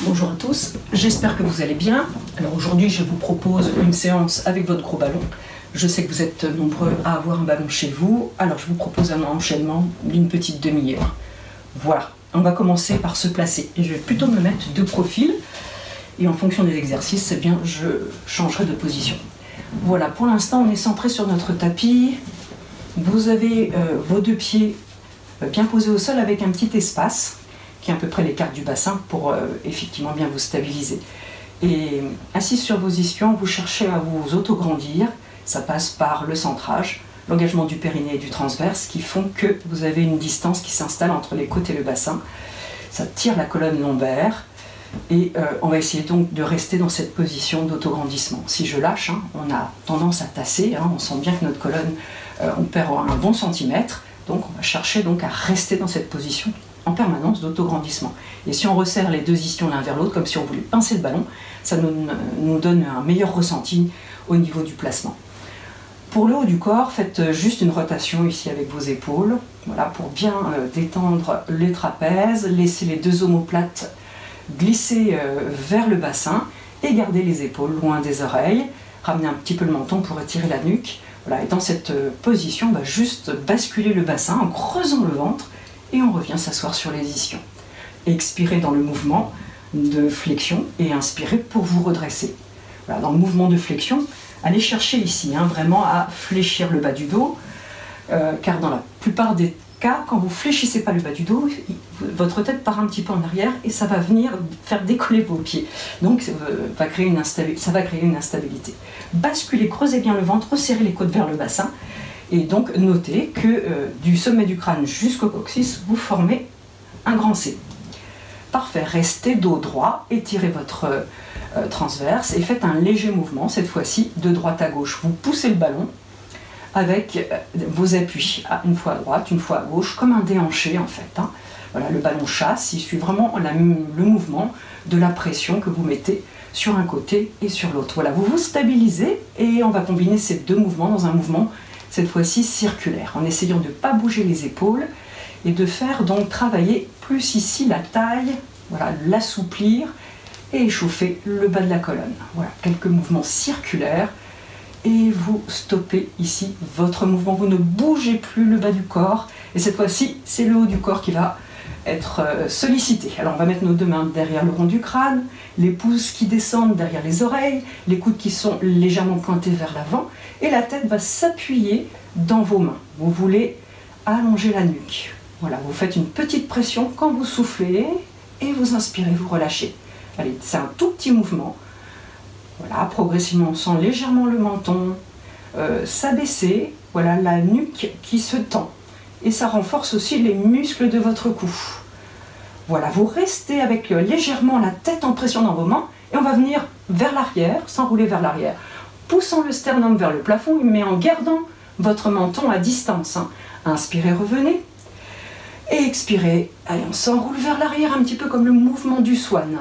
Bonjour à tous, j'espère que vous allez bien. Alors aujourd'hui je vous propose une séance avec votre gros ballon. Je sais que vous êtes nombreux à avoir un ballon chez vous, alors je vous propose un enchaînement d'une petite demi-heure. Voilà, on va commencer par se placer. Et je vais plutôt me mettre de profil et en fonction des exercices, eh bien, je changerai de position. Voilà, pour l'instant on est centré sur notre tapis. Vous avez vos deux pieds bien posés au sol avec un petit espace qui est à peu près l'écart du bassin pour effectivement bien vous stabiliser. Et assis sur vos ischions, vous cherchez à vous autograndir. Ça passe par le centrage, l'engagement du périnée et du transverse qui font que vous avez une distance qui s'installe entre les côtes et le bassin. Ça tire la colonne lombaire et on va essayer donc de rester dans cette position d'autograndissement. Si je lâche, on a tendance à tasser, on sent bien que notre colonne, on perd un bon centimètre, donc on va chercher donc à rester dans cette position en permanence d'autograndissement. Et si on resserre les deux ischions l'un vers l'autre, comme si on voulait pincer le ballon, ça nous donne un meilleur ressenti au niveau du placement. Pour le haut du corps, faites juste une rotation ici avec vos épaules, voilà, pour bien détendre les trapèzes, laisser les deux omoplates glisser vers le bassin et garder les épaules loin des oreilles, ramener un petit peu le menton pour étirer la nuque. Voilà, et dans cette position, on va juste basculer le bassin en creusant le ventre et on revient s'asseoir sur les ischions. Expirez dans le mouvement de flexion et inspirez pour vous redresser. Voilà, dans le mouvement de flexion, allez chercher ici vraiment à fléchir le bas du dos, car dans la plupart des cas, quand vous ne fléchissez pas le bas du dos, votre tête part un petit peu en arrière et ça va venir faire décoller vos pieds. Donc ça va créer une instabilité. Basculez, creusez bien le ventre, resserrez les côtes vers le bassin. Et donc notez que du sommet du crâne jusqu'au coccyx, vous formez un grand C. Parfait, restez dos droit, étirez votre transverse et faites un léger mouvement, cette fois-ci de droite à gauche. Vous poussez le ballon avec vos appuis, une fois à droite, une fois à gauche, comme un déhanché en fait. Voilà, le ballon chasse, il suit vraiment le mouvement de la pression que vous mettez sur un côté et sur l'autre. Voilà, vous vous stabilisez et on va combiner ces deux mouvements dans un mouvement cette fois-ci circulaire, en essayant de ne pas bouger les épaules et de faire donc travailler plus ici la taille, voilà, l'assouplir et échauffer le bas de la colonne. Voilà, quelques mouvements circulaires et vous stoppez ici votre mouvement, vous ne bougez plus le bas du corps et cette fois-ci c'est le haut du corps qui va être sollicité. Alors on va mettre nos deux mains derrière le rond du crâne, les pouces qui descendent derrière les oreilles, les coudes qui sont légèrement pointés vers l'avant et la tête va s'appuyer dans vos mains. Vous voulez allonger la nuque. Voilà, vous faites une petite pression quand vous soufflez et vous inspirez, vous relâchez. Allez, c'est un tout petit mouvement. Voilà, progressivement on sent légèrement le menton s'abaisser, voilà, la nuque qui se tend. Et ça renforce aussi les muscles de votre cou. Voilà, vous restez avec légèrement la tête en pression dans vos mains et on va venir vers l'arrière, s'enrouler vers l'arrière, poussant le sternum vers le plafond mais en gardant votre menton à distance. Inspirez, revenez et expirez. Allez, on s'enroule vers l'arrière un petit peu comme le mouvement du swan.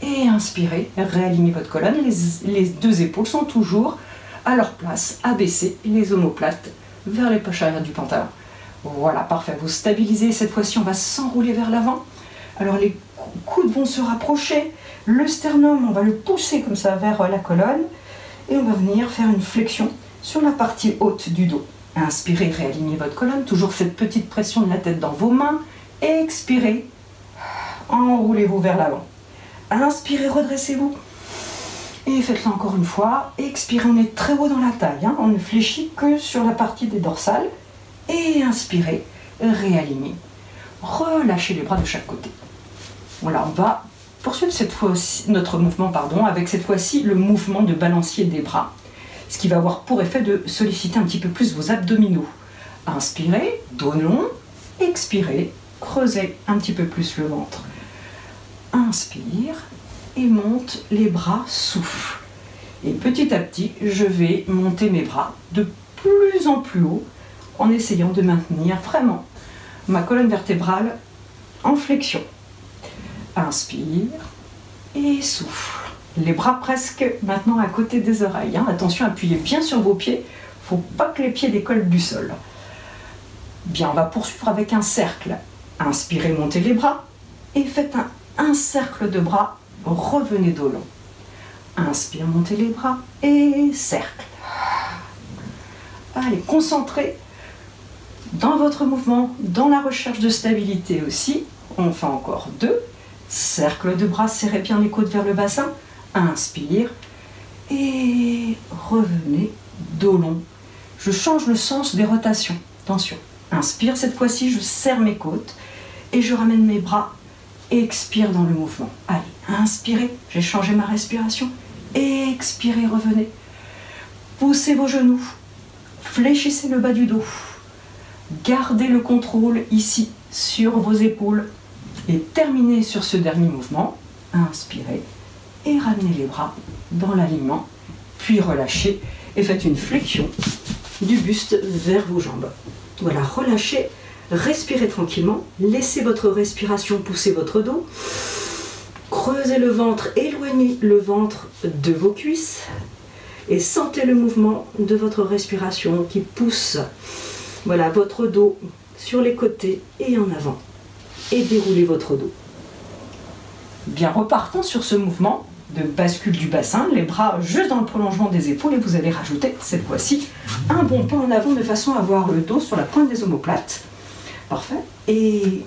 Et inspirez, réalignez votre colonne, les deux épaules sont toujours à leur place, abaissées, les omoplates vers les poches arrière du pantalon. Voilà, parfait, vous stabilisez, cette fois-ci on va s'enrouler vers l'avant. Alors les coudes vont se rapprocher, le sternum on va le pousser comme ça vers la colonne et on va venir faire une flexion sur la partie haute du dos. Inspirez, réalignez votre colonne, toujours cette petite pression de la tête dans vos mains. Expirez, enroulez-vous vers l'avant. Inspirez, redressez-vous. Et faites-le encore une fois. Expirez, on est très haut dans la taille, on ne fléchit que sur la partie des dorsales. Et inspirez, réalignez. Relâchez les bras de chaque côté. Voilà, on va poursuivre cette fois-ci notre mouvement, avec cette fois-ci le mouvement de balancier des bras. Ce qui va avoir pour effet de solliciter un petit peu plus vos abdominaux. Inspirez, dos long, expirez, creusez un petit peu plus le ventre. Inspire et monte les bras, souffle. Et petit à petit, je vais monter mes bras de plus en plus haut en essayant de maintenir vraiment ma colonne vertébrale en flexion. Inspire et souffle. Les bras presque maintenant à côté des oreilles. Attention, appuyez bien sur vos pieds. Il ne faut pas que les pieds décollent du sol. Bien, on va poursuivre avec un cercle. Inspirez, montez les bras et faites un cercle de bras revenez dos long. Inspire, montez les bras et cercle. Allez, concentrez dans votre mouvement, dans la recherche de stabilité aussi. On fait encore 2. Cercle de bras, serrez bien les côtes vers le bassin. Inspire et revenez dos long. Je change le sens des rotations. Attention. Inspire, cette fois-ci, je serre mes côtes et je ramène mes bras. Expire dans le mouvement. Allez, inspirez, j'ai changé ma respiration. Expirez, revenez. Poussez vos genoux. Fléchissez le bas du dos. Gardez le contrôle ici sur vos épaules. Et terminez sur ce dernier mouvement. Inspirez et ramenez les bras dans l'alignement. Puis relâchez et faites une flexion du buste vers vos jambes. Voilà, relâchez, respirez tranquillement. Laissez votre respiration pousser votre dos. Creusez le ventre, éloignez le ventre de vos cuisses. Et sentez le mouvement de votre respiration qui pousse, voilà, votre dos sur les côtés et en avant. Et déroulez votre dos. Bien, repartons sur ce mouvement de bascule du bassin, les bras juste dans le prolongement des épaules et vous allez rajouter cette fois-ci un bon pas en avant de façon à avoir le dos sur la pointe des omoplates. Parfait. Et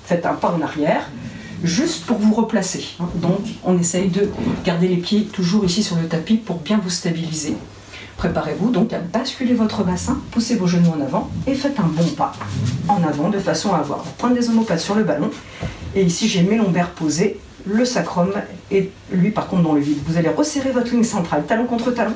faites un pas en arrière juste pour vous replacer. Donc on essaye de garder les pieds toujours ici sur le tapis pour bien vous stabiliser. Préparez-vous donc à basculer votre bassin, poussez vos genoux en avant et faites un bon pas en avant de façon à avoir la pointe des omoplates sur le ballon. Et ici j'ai mes lombaires posés, le sacrum et lui par contre dans le vide. Vous allez resserrer votre ligne centrale, talon contre talon,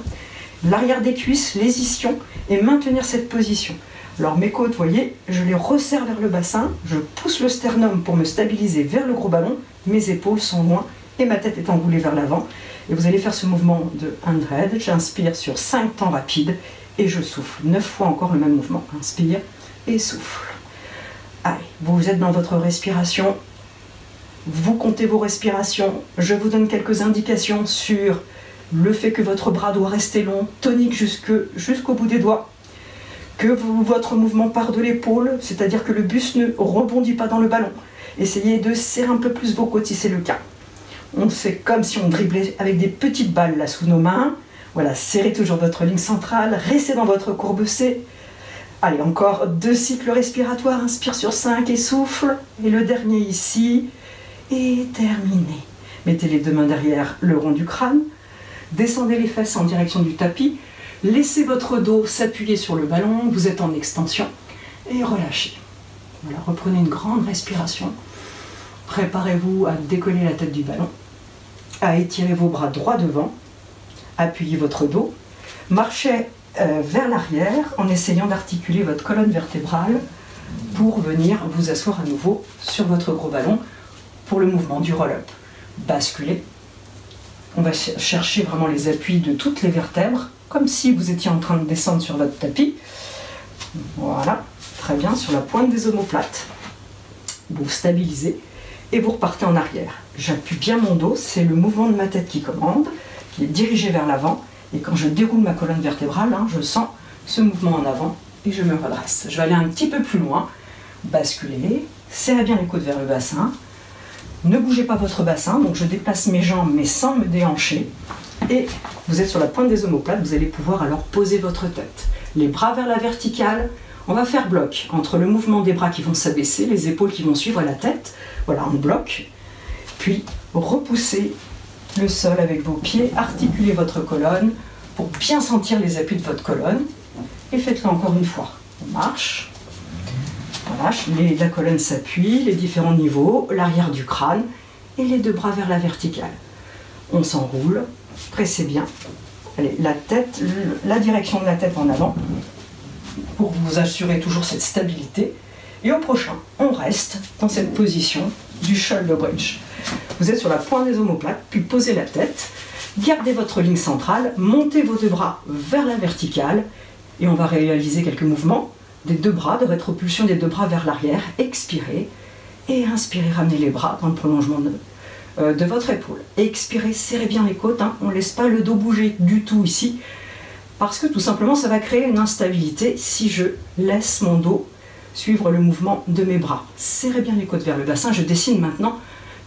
l'arrière des cuisses, les ischions et maintenir cette position. Alors mes côtes, vous voyez, je les resserre vers le bassin, je pousse le sternum pour me stabiliser vers le gros ballon, mes épaules sont loin et ma tête est enroulée vers l'avant. Et vous allez faire ce mouvement de handred. J'inspire sur 5 temps rapides et je souffle. 9 fois encore le même mouvement. Inspire et souffle. Allez, vous êtes dans votre respiration. Vous comptez vos respirations. Je vous donne quelques indications sur le fait que votre bras doit rester long, tonique jusqu'au bout des doigts. Que votre mouvement part de l'épaule, c'est-à-dire que le buste ne rebondit pas dans le ballon. Essayez de serrer un peu plus vos côtes si c'est le cas. On fait comme si on driblait avec des petites balles là sous nos mains. Voilà, serrez toujours votre ligne centrale, restez dans votre courbe C. Allez, encore 2 cycles respiratoires, inspire sur 5 et souffle. Et le dernier ici, et terminé. Mettez les 2 mains derrière le rond du crâne, descendez les fesses en direction du tapis, laissez votre dos s'appuyer sur le ballon, vous êtes en extension, et relâchez. Voilà, reprenez une grande respiration. Préparez-vous à décoller la tête du ballon, à étirer vos bras droits devant, appuyez votre dos, marchez vers l'arrière en essayant d'articuler votre colonne vertébrale pour venir vous asseoir à nouveau sur votre gros ballon pour le mouvement du roll-up. Basculez. On va chercher vraiment les appuis de toutes les vertèbres, comme si vous étiez en train de descendre sur votre tapis. Voilà, très bien, sur la pointe des omoplates. Vous stabilisez. Et vous repartez en arrière. J'appuie bien mon dos, c'est le mouvement de ma tête qui commande, qui est dirigé vers l'avant. Et quand je déroule ma colonne vertébrale, je sens ce mouvement en avant et je me redresse. Je vais aller un petit peu plus loin, basculer, serrez bien les côtes vers le bassin. Ne bougez pas votre bassin, donc je déplace mes jambes mais sans me déhancher. Et vous êtes sur la pointe des omoplates, vous allez pouvoir alors poser votre tête. Les bras vers la verticale. On va faire bloc entre le mouvement des bras qui vont s'abaisser, les épaules qui vont suivre la tête. Voilà, on bloque. Puis, repoussez le sol avec vos pieds, articulez votre colonne pour bien sentir les appuis de votre colonne. Et faites-le encore une fois. On marche. Voilà, la colonne s'appuie, les différents niveaux, l'arrière du crâne et les 2 bras vers la verticale. On s'enroule, pressez bien. Allez, la tête, la direction de la tête en avant, pour vous assurer toujours cette stabilité. Et au prochain, on reste dans cette position du shoulder bridge. Vous êtes sur la pointe des omoplates, puis posez la tête, gardez votre ligne centrale, montez vos 2 bras vers la verticale, et on va réaliser quelques mouvements des 2 bras, de rétropulsion des 2 bras vers l'arrière. Expirez, et inspirez, ramenez les bras dans le prolongement de votre épaule. Expirez, serrez bien les côtes, on ne laisse pas le dos bouger du tout ici, parce que tout simplement ça va créer une instabilité si je laisse mon dos suivre le mouvement de mes bras. Serrez bien les côtes vers le bassin, je dessine maintenant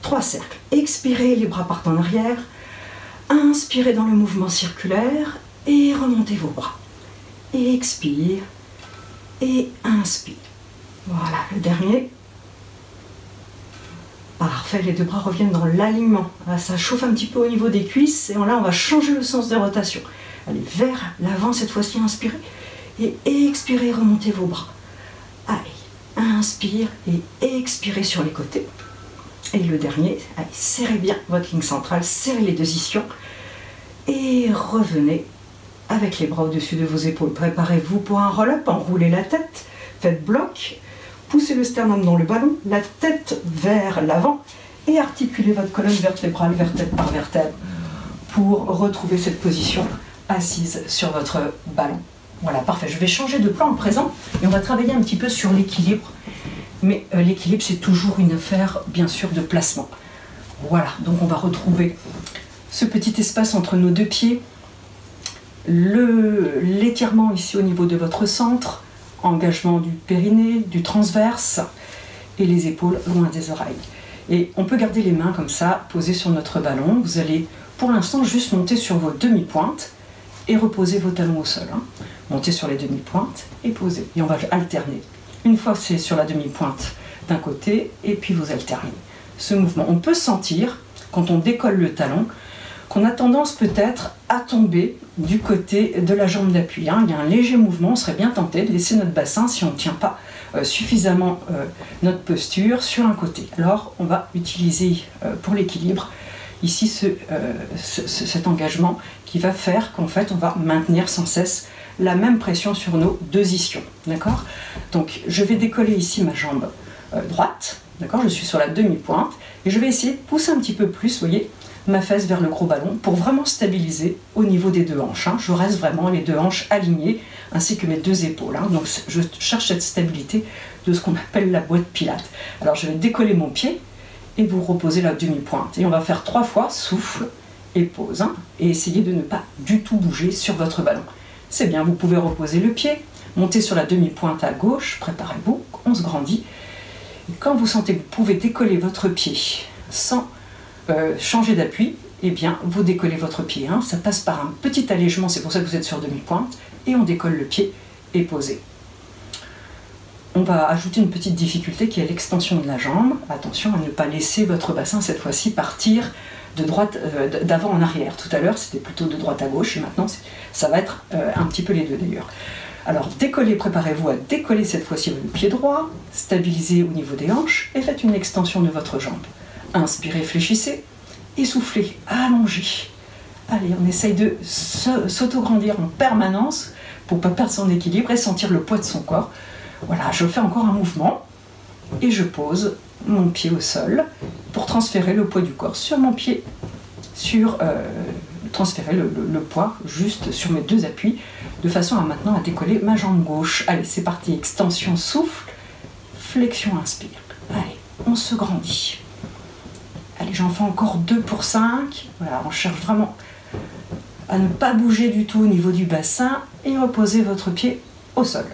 3 cercles. Expirez, les bras partent en arrière. Inspirez dans le mouvement circulaire et remontez vos bras. Expire et inspire. Voilà, le dernier. Parfait, les deux bras reviennent dans l'alignement. Ça chauffe un petit peu au niveau des cuisses et là on va changer le sens de rotation. Allez, vers l'avant cette fois-ci, inspirez et expirez, remontez vos bras. Allez, inspire et expirez sur les côtés. Et le dernier, allez, serrez bien votre ligne centrale, serrez les deux ischions et revenez avec les bras au-dessus de vos épaules. Préparez-vous pour un roll-up, enroulez la tête, faites bloc. Poussez le sternum dans le ballon, la tête vers l'avant et articulez votre colonne vertébrale, vertèbre par vertèbre, pour retrouver cette position assise sur votre ballon. Voilà, parfait. Je vais changer de plan en présent et on va travailler un petit peu sur l'équilibre. Mais l'équilibre, c'est toujours une affaire, bien sûr, de placement. Voilà, donc on va retrouver ce petit espace entre nos deux pieds, l'étirement ici au niveau de votre centre, engagement du périnée, du transverse et les épaules loin des oreilles. Et on peut garder les mains comme ça, posées sur notre ballon. Vous allez pour l'instant juste monter sur vos demi-pointes et reposer vos talons au sol. Montez sur les demi-pointes et posez. Et on va alterner. Une fois c'est sur la demi-pointe d'un côté et puis vous alternez. Ce mouvement, on peut sentir quand on décolle le talon qu'on a tendance peut-être à tomber du côté de la jambe d'appui. Il y a un léger mouvement, on serait bien tenté de laisser notre bassin, si on ne tient pas suffisamment notre posture, sur un côté. Alors on va utiliser pour l'équilibre ici cet engagement qui va faire qu'en fait on va maintenir sans cesse la même pression sur nos deux ischions. D'accord ? Donc je vais décoller ici ma jambe droite, d'accord ? Je suis sur la demi-pointe et je vais essayer de pousser un petit peu plus, vous voyez, ma fesse vers le gros ballon pour vraiment stabiliser au niveau des deux hanches. Je reste vraiment les deux hanches alignées ainsi que mes deux épaules. Donc je cherche cette stabilité de ce qu'on appelle la boîte Pilates. Alors je vais décoller mon pied et vous reposer la demi-pointe. Et on va faire 3 fois, souffle et pause. Et essayez de ne pas du tout bouger sur votre ballon. C'est bien, vous pouvez reposer le pied, monter sur la demi-pointe à gauche, préparez-vous, on se grandit. Et quand vous sentez que vous pouvez décoller votre pied sans changer d'appui, eh bien vous décollez votre pied. Ça passe par un petit allègement, c'est pour ça que vous êtes sur demi-pointe, et on décolle le pied et posez. On va ajouter une petite difficulté qui est l'extension de la jambe. Attention à ne pas laisser votre bassin cette fois-ci partir de droite, d'avant en arrière. Tout à l'heure c'était plutôt de droite à gauche et maintenant ça va être un petit peu les deux d'ailleurs. Alors décollez, préparez-vous à décoller cette fois-ci le pied droit, stabilisez au niveau des hanches et faites une extension de votre jambe. Inspirez, fléchissez, et soufflez, allongez. Allez, on essaye de s'auto-grandir en permanence pour ne pas perdre son équilibre et sentir le poids de son corps. Voilà, je fais encore un mouvement et je pose mon pied au sol pour transférer le poids du corps sur mon pied, transférer le poids juste sur mes deux appuis de façon à maintenant à décoller ma jambe gauche. Allez, c'est parti, extension, souffle, flexion, inspire. Allez, on se grandit. Allez, j'en fais encore 2 pour 5. Voilà, on cherche vraiment à ne pas bouger du tout au niveau du bassin et reposer votre pied au sol.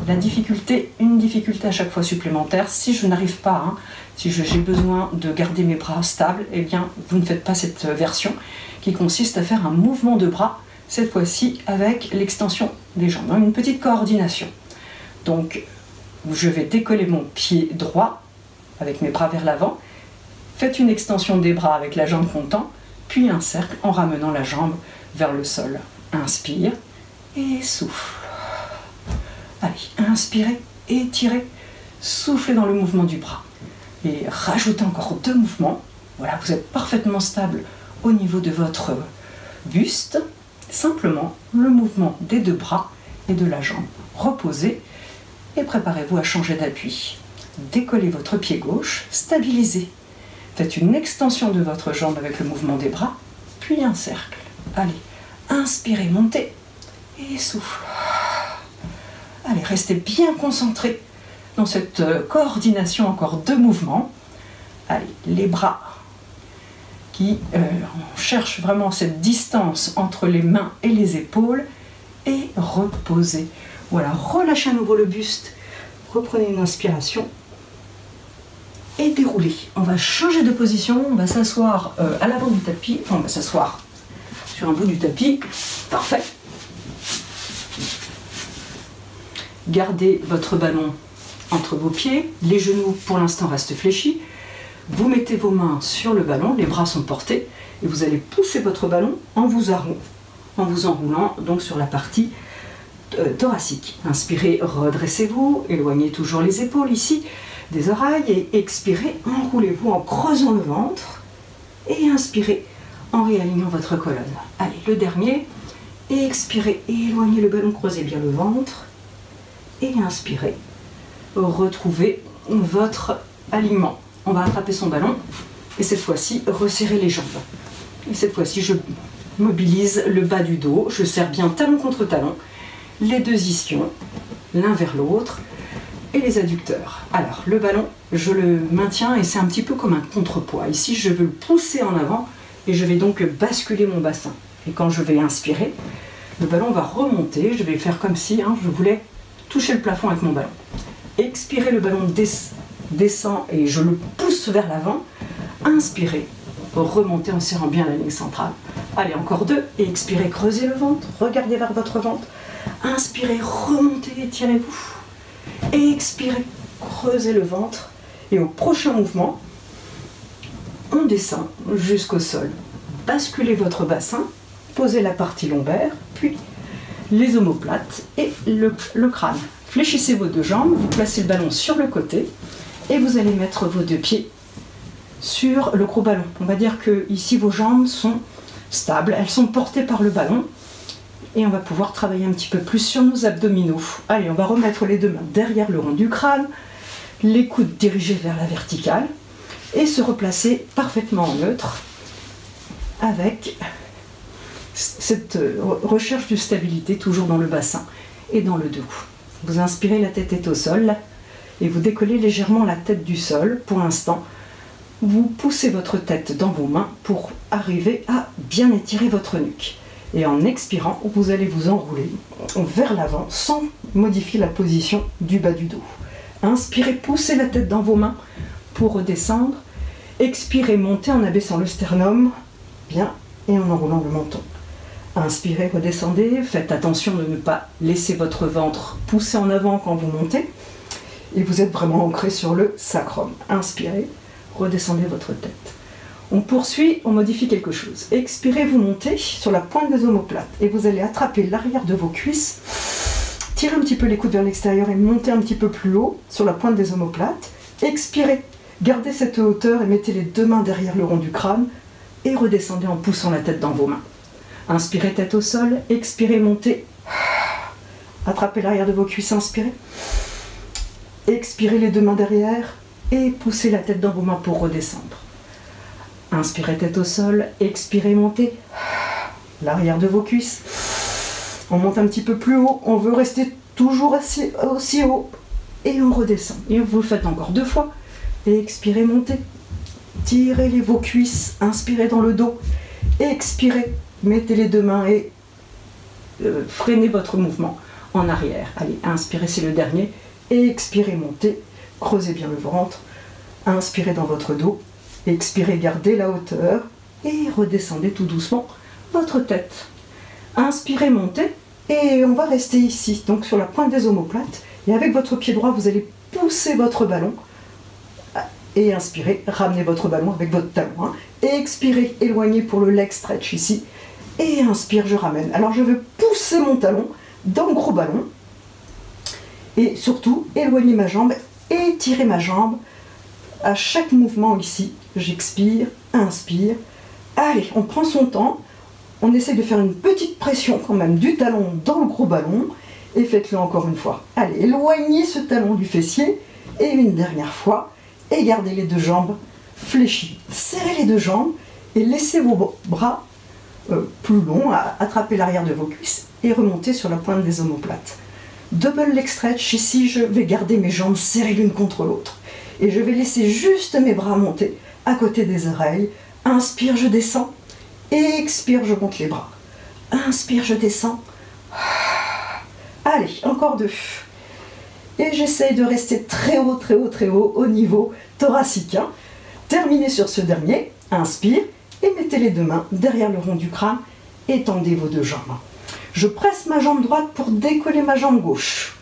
La difficulté, une difficulté à chaque fois supplémentaire, si je n'arrive pas, si j'ai besoin de garder mes bras stables, eh bien vous ne faites pas cette version qui consiste à faire un mouvement de bras, cette fois-ci avec l'extension des jambes, une petite coordination. Donc je vais décoller mon pied droit avec mes bras vers l'avant, faites une extension des bras avec la jambe qu'on tend, puis un cercle en ramenant la jambe vers le sol. Inspire et souffle. Allez, inspirez, étirez, soufflez dans le mouvement du bras. Et rajoutez encore 2 mouvements. Voilà, vous êtes parfaitement stable au niveau de votre buste. Simplement le mouvement des 2 bras et de la jambe. Reposez et préparez-vous à changer d'appui. Décollez votre pied gauche, stabilisez. Faites une extension de votre jambe avec le mouvement des bras, puis un cercle. Allez, inspirez, montez et souffle. Allez, restez bien concentrés dans cette coordination, encore 2 mouvements. Allez, les bras on cherche vraiment cette distance entre les mains et les épaules et reposez. Voilà, relâchez à nouveau le buste. Reprenez une inspiration et dérouler. On va changer de position, on va s'asseoir à l'avant du tapis, enfin on va s'asseoir sur un bout du tapis. Parfait. Gardez votre ballon entre vos pieds, les genoux pour l'instant restent fléchis. Vous mettez vos mains sur le ballon, les bras sont portés et vous allez pousser votre ballon en vous enroulant donc sur la partie thoracique. Inspirez, redressez-vous, éloignez toujours les épaules ici des oreilles et expirez, enroulez-vous en creusant le ventre et inspirez en réalignant votre colonne. Allez, le dernier, expirez, éloignez le ballon, creusez bien le ventre et inspirez, retrouvez votre alignement. On va attraper son ballon et cette fois-ci resserrer les jambes. Et cette fois-ci je mobilise le bas du dos, je serre bien talon contre talon, les deux ischions l'un vers l'autre et les adducteurs. Alors le ballon je le maintiens et c'est un petit peu comme un contrepoids. Ici je veux le pousser en avant et je vais donc basculer mon bassin. Et quand je vais inspirer, le ballon va remonter, je vais faire comme si je voulais toucher le plafond avec mon ballon. Expirez, le ballon descend et je le pousse vers l'avant. Inspirez, remontez en serrant bien la ligne centrale. Allez, encore deux. Et expirez, creusez le ventre, regardez vers votre ventre. Inspirez, remontez, étirez-vous. Expirez, creusez le ventre. Et au prochain mouvement, on descend jusqu'au sol. Basculez votre bassin, posez la partie lombaire, puis les omoplates et le crâne. Fléchissez vos deux jambes, vous placez le ballon sur le côté et vous allez mettre vos deux pieds sur le gros ballon. On va dire que ici vos jambes sont stables, elles sont portées par le ballon et on va pouvoir travailler un petit peu plus sur nos abdominaux. Allez, on va remettre les deux mains derrière le rond du crâne, les coudes dirigés vers la verticale et se replacer parfaitement en neutre avec cette recherche de stabilité toujours dans le bassin et dans le dos. Vous inspirez, la tête est au sol et vous décollez légèrement la tête du sol. Pour l'instant, vous poussez votre tête dans vos mains pour arriver à bien étirer votre nuque. Et en expirant, vous allez vous enrouler vers l'avant sans modifier la position du bas du dos. Inspirez, poussez la tête dans vos mains pour redescendre. Expirez, montez en abaissant le sternum, bien, et en enroulant le menton. Inspirez, redescendez, faites attention de ne pas laisser votre ventre pousser en avant quand vous montez. Et vous êtes vraiment ancré sur le sacrum. Inspirez, redescendez votre tête. On poursuit, on modifie quelque chose. Expirez, vous montez sur la pointe des omoplates et vous allez attraper l'arrière de vos cuisses. Tirez un petit peu les coudes vers l'extérieur et montez un petit peu plus haut sur la pointe des omoplates. Expirez, gardez cette hauteur et mettez les deux mains derrière le rond du crâne et redescendez en poussant la tête dans vos mains. Inspirez, tête au sol, expirez, montez. Attrapez l'arrière de vos cuisses, inspirez. Expirez les deux mains derrière et poussez la tête dans vos mains pour redescendre. Inspirez, tête au sol, expirez, montez. L'arrière de vos cuisses. On monte un petit peu plus haut, on veut rester toujours aussi haut. Et on redescend. Et vous le faites encore deux fois. Et expirez, montez. Tirez vos cuisses, inspirez dans le dos. Expirez, mettez les deux mains et freinez votre mouvement en arrière. Allez, inspirez, c'est le dernier. Expirez, montez, creusez bien le ventre. Inspirez dans votre dos. Expirez, gardez la hauteur. Et redescendez tout doucement votre tête. Inspirez, montez. Et on va rester ici, donc sur la pointe des omoplates. Et avec votre pied droit, vous allez pousser votre ballon. Et inspirez, ramenez votre ballon avec votre talon. Et expirez, éloignez pour le leg stretch ici. Et inspire, je ramène. Alors je veux pousser mon talon dans le gros ballon. Et surtout, éloigner ma jambe, étirer ma jambe. À chaque mouvement ici, j'expire, inspire. Allez, on prend son temps. On essaie de faire une petite pression quand même du talon dans le gros ballon. Et faites-le encore une fois. Allez, éloignez ce talon du fessier. Et une dernière fois. Et gardez les deux jambes fléchies. Serrez les deux jambes et laissez vos bras plus longs, attrapez l'arrière de vos cuisses et remontez sur la pointe des omoplates. Double leg stretch, ici je vais garder mes jambes serrées l'une contre l'autre. Et je vais laisser juste mes bras monter à côté des oreilles. Inspire, je descends. Expire, je monte les bras. Inspire, je descends. Allez, encore deux. Et j'essaye de rester très haut, très haut, très haut au niveau thoracique. Terminez sur ce dernier, inspire et mettez les deux mains derrière le rond du crâne et tendez vos deux jambes. Je presse ma jambe droite pour décoller ma jambe gauche.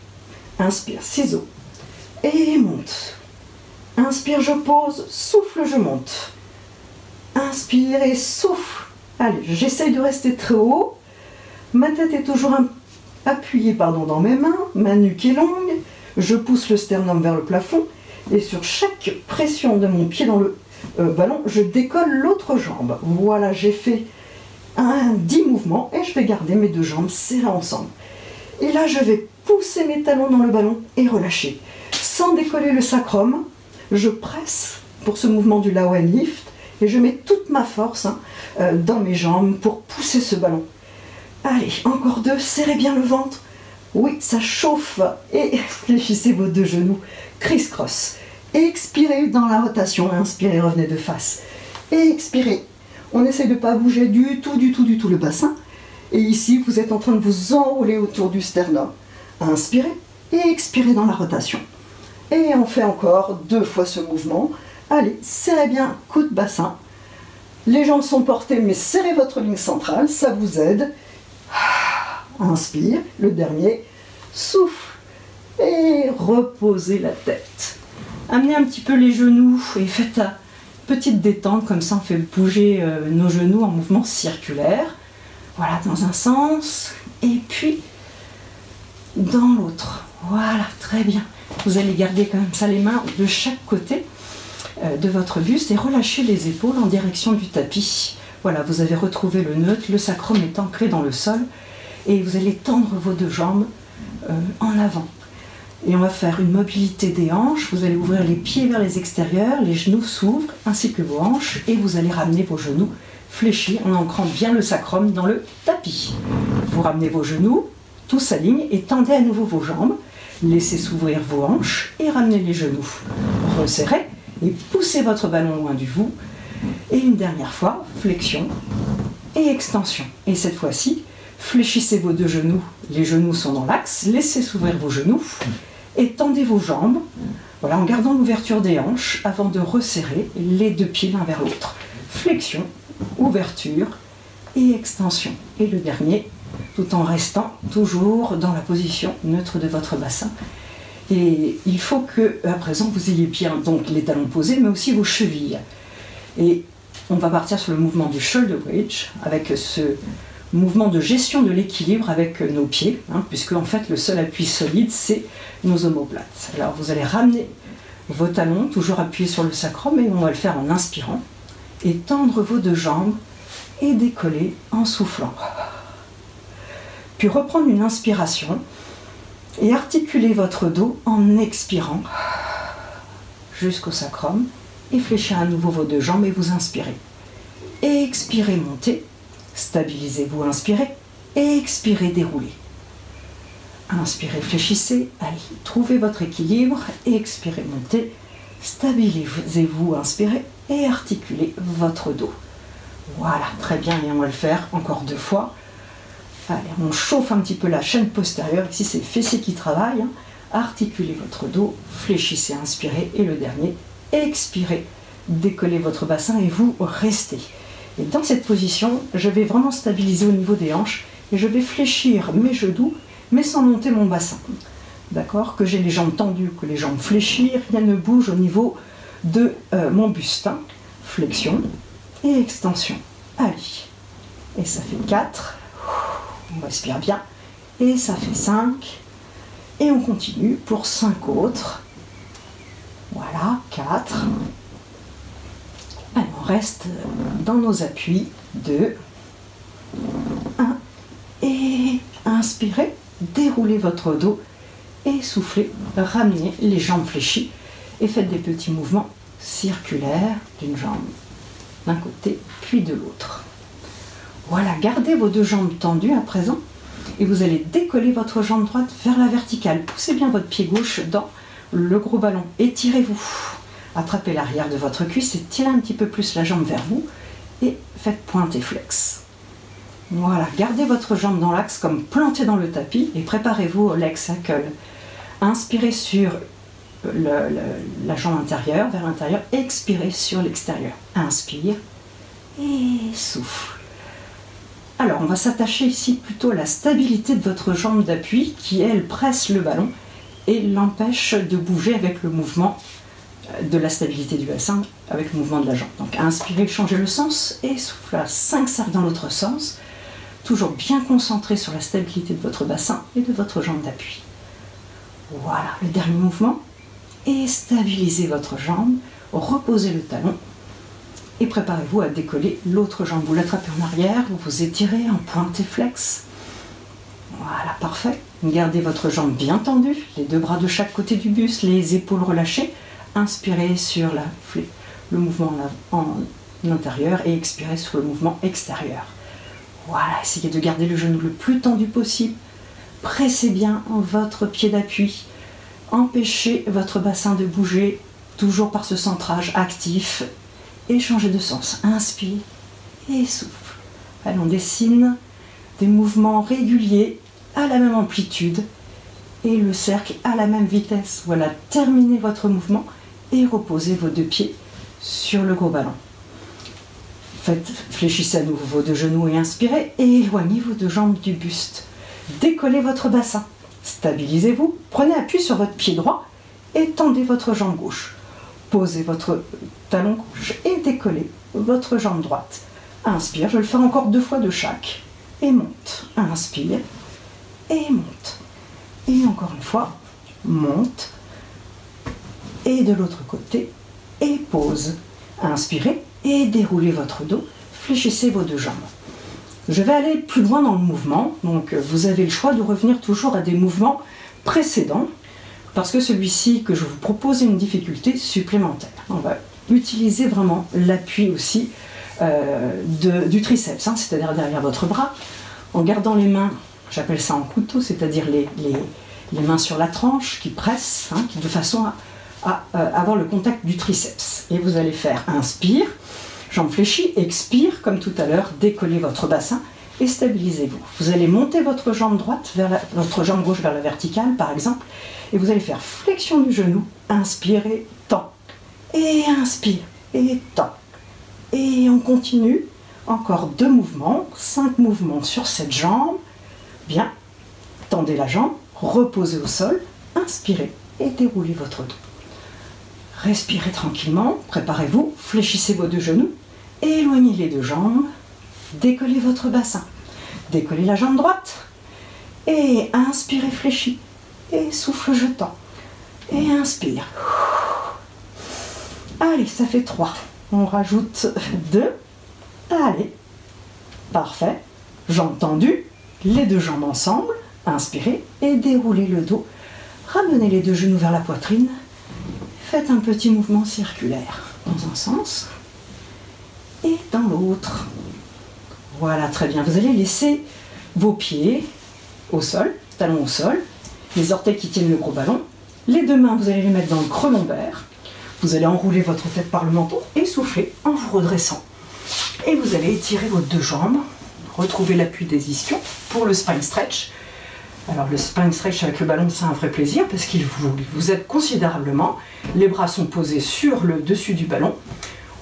Inspire, ciseaux et monte. Inspire, je pose, souffle, je monte. Inspire et souffle. Allez, j'essaye de rester très haut. Ma tête est toujours appuyée dans mes mains, ma nuque est longue. Je pousse le sternum vers le plafond et sur chaque pression de mon pied dans le ballon, je décolle l'autre jambe. Voilà, j'ai fait 10 mouvements et je vais garder mes deux jambes serrées ensemble. Et là, je vais pousser mes talons dans le ballon et relâcher. Sans décoller le sacrum, je presse pour ce mouvement du Lao-en lift et je mets toute ma force dans mes jambes pour pousser ce ballon. Allez, encore 2, serrez bien le ventre. Oui, ça chauffe. Et fléchissez vos deux genoux, criss-cross. Expirez dans la rotation, inspirez, revenez de face. Et expirez. On essaie de ne pas bouger du tout le bassin. Et ici, vous êtes en train de vous enrouler autour du sternum. Inspirez et expirez dans la rotation. Et on fait encore 2 fois ce mouvement. Allez, serrez bien coude bassin. Les jambes sont portées, mais serrez votre ligne centrale, ça vous aide. Inspire, le dernier, souffle et reposez la tête. Amenez un petit peu les genoux et faites une petite détente, comme ça on fait bouger nos genoux en mouvement circulaire. Voilà, dans un sens et puis dans l'autre. Voilà, très bien. Vous allez garder comme ça les mains de chaque côté de votre buste et relâcher les épaules en direction du tapis. Voilà, vous avez retrouvé le neutre, le sacrum est ancré dans le sol et vous allez tendre vos deux jambes en avant. Et on va faire une mobilité des hanches, vous allez ouvrir les pieds vers les extérieurs, les genoux s'ouvrent ainsi que vos hanches et vous allez ramener vos genoux fléchis en ancrant bien le sacrum dans le tapis. Vous ramenez vos genoux, tous s'alignent et tendez à nouveau vos jambes. Laissez s'ouvrir vos hanches et ramenez les genoux. Resserrez et poussez votre ballon loin du vous. Et une dernière fois, flexion et extension. Et cette fois-ci, fléchissez vos deux genoux. Les genoux sont dans l'axe. Laissez s'ouvrir vos genoux et tendez vos jambes. Voilà, en gardant l'ouverture des hanches avant de resserrer les deux pieds l'un vers l'autre. Flexion, ouverture et extension. Et le dernier, tout en restant toujours dans la position neutre de votre bassin. Et il faut que, à présent, vous ayez bien donc les talons posés, mais aussi vos chevilles. Et on va partir sur le mouvement du shoulder bridge, avec ce mouvement de gestion de l'équilibre avec nos pieds, puisque en fait le seul appui solide, c'est nos omoplates. Alors vous allez ramener vos talons, toujours appuyés sur le sacrum, et on va le faire en inspirant, et tendre vos deux jambes, et décoller en soufflant. Puis reprendre une inspiration et articuler votre dos en expirant jusqu'au sacrum et fléchir à nouveau vos deux jambes et vous inspirez. Expirez, montez, stabilisez-vous, inspirez et expirez, déroulez. Inspirez, fléchissez, allez, trouvez votre équilibre, expirez, montez, stabilisez-vous, inspirez et articulez votre dos. Voilà, très bien, et on va le faire encore 2 fois. Allez, on chauffe un petit peu la chaîne postérieure, ici c'est les fessiers qui travaillent. Articulez votre dos, fléchissez, inspirez, et le dernier, expirez, décollez votre bassin et vous restez. Et dans cette position, je vais vraiment stabiliser au niveau des hanches et je vais fléchir mes genoux, mais sans monter mon bassin. D'accord? Que j'ai les jambes tendues, que les jambes fléchir, rien ne bouge au niveau de mon buste. Flexion et extension. Allez. Et ça fait 4. On respire bien. Et ça fait 5. Et on continue pour 5 autres. Voilà, 4. Allez, on reste dans nos appuis. 2. 1. Et inspirez, déroulez votre dos et soufflez, ramenez les jambes fléchies et faites des petits mouvements circulaires d'une jambe d'un côté puis de l'autre. Voilà, gardez vos deux jambes tendues à présent et vous allez décoller votre jambe droite vers la verticale. Poussez bien votre pied gauche dans le gros ballon. Étirez-vous. Attrapez l'arrière de votre cuisse et tirez un petit peu plus la jambe vers vous et faites pointe et flex. Voilà, gardez votre jambe dans l'axe comme plantée dans le tapis et préparez-vous au leg circle. Inspirez sur la jambe intérieure, vers l'intérieur, expirez sur l'extérieur. Inspire et souffle. Alors, on va s'attacher ici plutôt à la stabilité de votre jambe d'appui qui, elle, presse le ballon et l'empêche de bouger avec le mouvement de la stabilité du bassin, avec le mouvement de la jambe. Donc, inspirez, changez le sens et soufflez à 5 cercles dans l'autre sens. Toujours bien concentré sur la stabilité de votre bassin et de votre jambe d'appui. Voilà, le dernier mouvement. Et stabilisez votre jambe, reposez le talon et préparez-vous à décoller l'autre jambe. Vous l'attrapez en arrière, vous vous étirez en pointe et flex. Voilà, parfait. Gardez votre jambe bien tendue, les deux bras de chaque côté du buste, les épaules relâchées. Inspirez sur le mouvement en intérieur et expirez sur le mouvement extérieur. Voilà, essayez de garder le genou le plus tendu possible. Pressez bien votre pied d'appui. Empêchez votre bassin de bouger, toujours par ce centrage actif. Et changez de sens. Inspire et souffle. Allez, on dessine des mouvements réguliers à la même amplitude et le cercle à la même vitesse. Voilà, terminez votre mouvement et reposez vos deux pieds sur le gros ballon. Fléchissez à nouveau vos deux genoux et inspirez et éloignez vos deux jambes du buste. Décollez votre bassin. Stabilisez-vous. Prenez appui sur votre pied droit et tendez votre jambe gauche. Posez votre talon gauche et décollez votre jambe droite. Inspire, je vais le faire encore 2 fois de chaque. Et monte. Inspire et monte. Et encore une fois, monte. Et de l'autre côté, et pose. Inspirez et déroulez votre dos. Fléchissez vos deux jambes. Je vais aller plus loin dans le mouvement, donc vous avez le choix de revenir toujours à des mouvements précédents, parce que celui-ci que je vous propose est une difficulté supplémentaire. On va utiliser vraiment l'appui aussi du triceps, c'est-à-dire derrière votre bras, en gardant les mains, j'appelle ça en couteau, c'est-à-dire les mains sur la tranche qui pressent, de façon à avoir le contact du triceps. Et vous allez faire inspire, jambe fléchie, expire, comme tout à l'heure, décollez votre bassin et stabilisez-vous. Vous allez monter votre jambe droite, votre jambe gauche vers la verticale, par exemple, et vous allez faire flexion du genou, inspire et tend, et inspire et tend. Et on continue, encore 2 mouvements, 5 mouvements sur cette jambe. Bien, tendez la jambe, reposez au sol, inspirez et déroulez votre dos. Respirez tranquillement, préparez-vous, fléchissez vos deux genoux, éloignez les deux jambes, décollez votre bassin, décollez la jambe droite, et inspirez fléchi, et souffle jetant, et inspire. Allez, ça fait 3, on rajoute 2, allez, parfait, jambes tendues, les deux jambes ensemble, inspirez, et déroulez le dos, ramenez les deux genoux vers la poitrine. Faites un petit mouvement circulaire dans un sens et dans l'autre. Voilà, très bien. Vous allez laisser vos pieds au sol, talons au sol, les orteils qui tiennent le gros ballon. Les deux mains, vous allez les mettre dans le creux lombaire. Vous allez enrouler votre tête par le menton et souffler en vous redressant. Et vous allez étirer vos deux jambes, retrouver l'appui des ischions pour le spine stretch. Alors le spine stretch avec le ballon, c'est un vrai plaisir parce qu'il vous aide considérablement. Les bras sont posés sur le dessus du ballon.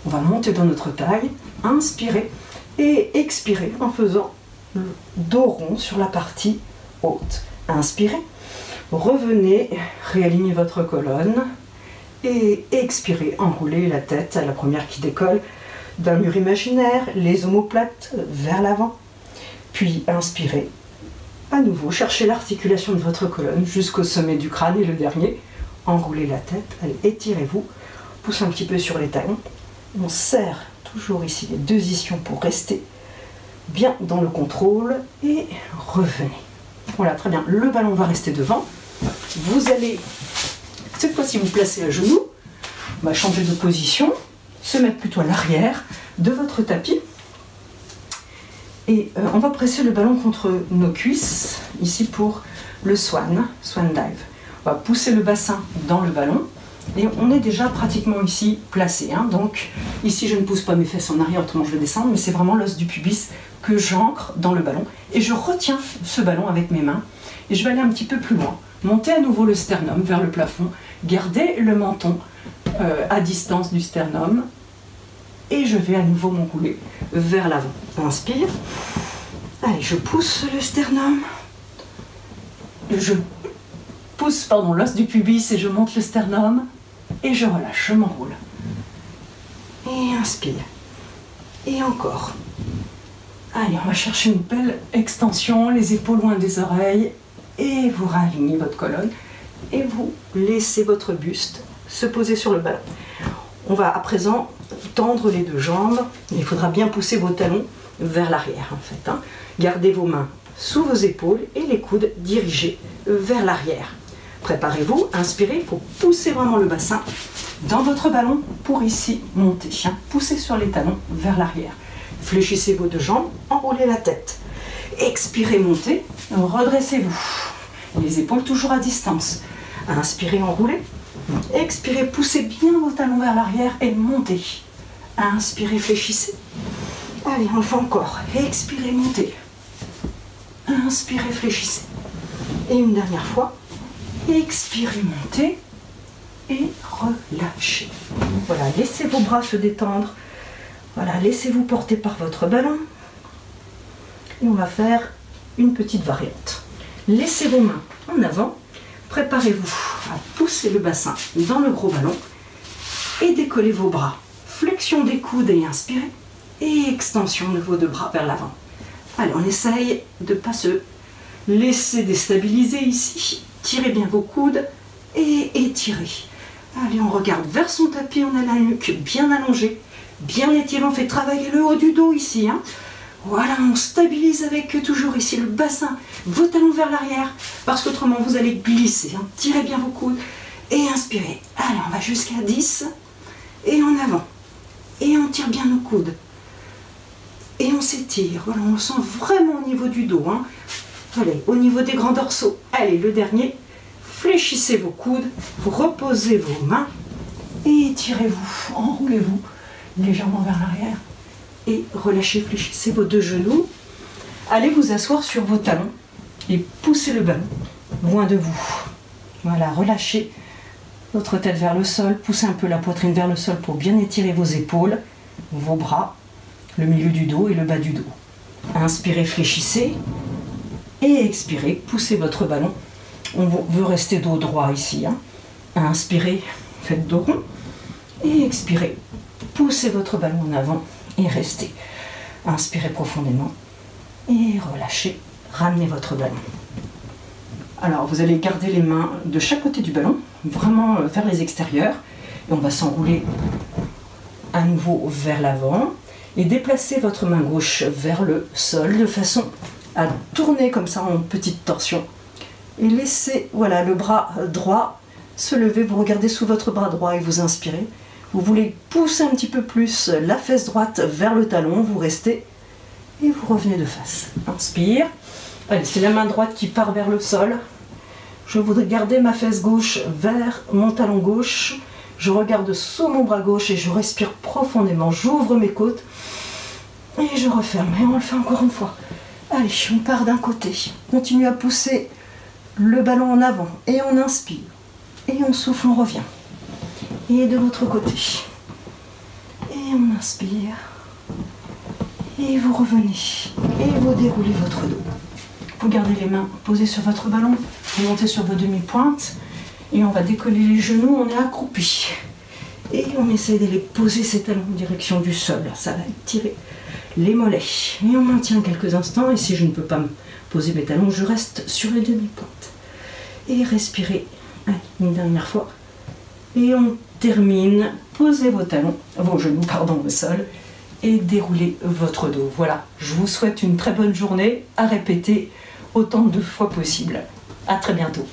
On va monter dans notre taille, inspirer et expirer en faisant le dos rond sur la partie haute. Inspirez, revenez, réalignez votre colonne et expirez, enroulez la tête à la première qui décolle d'un mur imaginaire, les omoplates vers l'avant. Puis inspirez. À nouveau, cherchez l'articulation de votre colonne jusqu'au sommet du crâne et le dernier. Enroulez la tête, allez, étirez-vous, poussez un petit peu sur les talons. On serre toujours ici les deux ischions pour rester bien dans le contrôle et revenez. Voilà, très bien, le ballon va rester devant. Vous allez, cette fois-ci, vous placer à genoux, on va changer de position, se mettre plutôt à l'arrière de votre tapis. Et on va presser le ballon contre nos cuisses, ici pour le swan dive. On va pousser le bassin dans le ballon et on est déjà pratiquement ici placé. Donc ici je ne pousse pas mes fesses en arrière, autrement je vais descendre, mais c'est vraiment l'os du pubis que j'ancre dans le ballon. Et je retiens ce ballon avec mes mains et je vais aller un petit peu plus loin Montez à nouveau le sternum vers le plafond. Gardez le menton à distance du sternum. Et je vais à nouveau m'enrouler vers l'avant. Inspire. Allez, je pousse le sternum. Je pousse l'os du pubis et je monte le sternum. Et je relâche, je m'enroule. Et inspire. Et encore. Allez, on va chercher une belle extension, les épaules loin des oreilles. Et vous réalignez votre colonne. Et vous laissez votre buste se poser sur le ballon. On va à présent tendre les deux jambes. Il faudra bien pousser vos talons vers l'arrière en fait. Gardez vos mains sous vos épaules et les coudes dirigés vers l'arrière. Préparez-vous, inspirez, il faut pousser vraiment le bassin dans votre ballon pour ici monter. Poussez sur les talons vers l'arrière. Fléchissez vos deux jambes, enroulez la tête. Expirez, montez, redressez-vous. Les épaules toujours à distance. Inspirez, enroulez. Expirez, poussez bien vos talons vers l'arrière et montez. Inspirez, fléchissez. Allez, on le fait encore. Expirez, montez. Inspirez, fléchissez. Et une dernière fois. Expirez, montez. Et relâchez. Voilà, laissez vos bras se détendre. Voilà, laissez-vous porter par votre ballon. Et on va faire une petite variante. Laissez vos mains en avant. Préparez-vous à pousser le bassin dans le gros ballon. Et décollez vos bras. Flexion des coudes et inspirez. Et extension de vos deux bras vers l'avant. Allez, on essaye de ne pas se laisser déstabiliser ici. Tirez bien vos coudes et étirez. Allez, on regarde vers son tapis, on a la nuque bien allongée, bien étirée, on fait travailler le haut du dos ici. Voilà, on stabilise avec toujours ici le bassin, vos talons vers l'arrière, parce qu'autrement vous allez glisser. Tirez bien vos coudes et inspirez. Allez, on va jusqu'à 10 et en avant. Et on tire bien nos coudes. Et on s'étire. Voilà, on le sent vraiment au niveau du dos. Allez, au niveau des grands dorsaux. Allez, le dernier. Fléchissez vos coudes, reposez vos mains et étirez-vous, enroulez-vous légèrement vers l'arrière et relâchez, fléchissez vos deux genoux. Allez vous asseoir sur vos talons et poussez le ballon loin de vous. Voilà, relâchez votre tête vers le sol, poussez un peu la poitrine vers le sol pour bien étirer vos épaules, vos bras, le milieu du dos et le bas du dos. Inspirez, fléchissez et expirez, poussez votre ballon. On veut rester dos droit ici. Inspirez, faites dos rond. Et expirez, poussez votre ballon en avant et restez. Inspirez profondément et relâchez. Ramenez votre ballon. Alors, vous allez garder les mains de chaque côté du ballon, vraiment vers les extérieurs. Et on va s'enrouler à nouveau vers l'avant et déplacer votre main gauche vers le sol de façon à tourner comme ça en petite torsion. Et laissez voilà, le bras droit se lever, vous regardez sous votre bras droit et vous inspirez. Vous voulez pousser un petit peu plus la fesse droite vers le talon, vous restez et vous revenez de face. Inspire. Allez, c'est la main droite qui part vers le sol. Je voudrais garder ma fesse gauche vers mon talon gauche. Je regarde sous mon bras gauche et je respire profondément. J'ouvre mes côtes et je referme. Et on le fait encore une fois. Allez, on part d'un côté. Continue à pousser le ballon en avant et on inspire et on souffle, on revient et de l'autre côté et on inspire et vous revenez et vous déroulez votre dos, vous gardez les mains posées sur votre ballon, vous montez sur vos demi-pointes et on va décoller les genoux, on est accroupi et on essaie d'aller poser ses talons en direction du sol, ça va étirer les mollets et on maintient quelques instants et si je ne peux pas me poser mes talons, je reste sur les demi-pointes. Et respirez. Allez, une dernière fois. Et on termine. Posez vos talons, vos genoux, pardon, au sol. Et déroulez votre dos. Voilà, je vous souhaite une très bonne journée à répéter autant de fois possible. À très bientôt.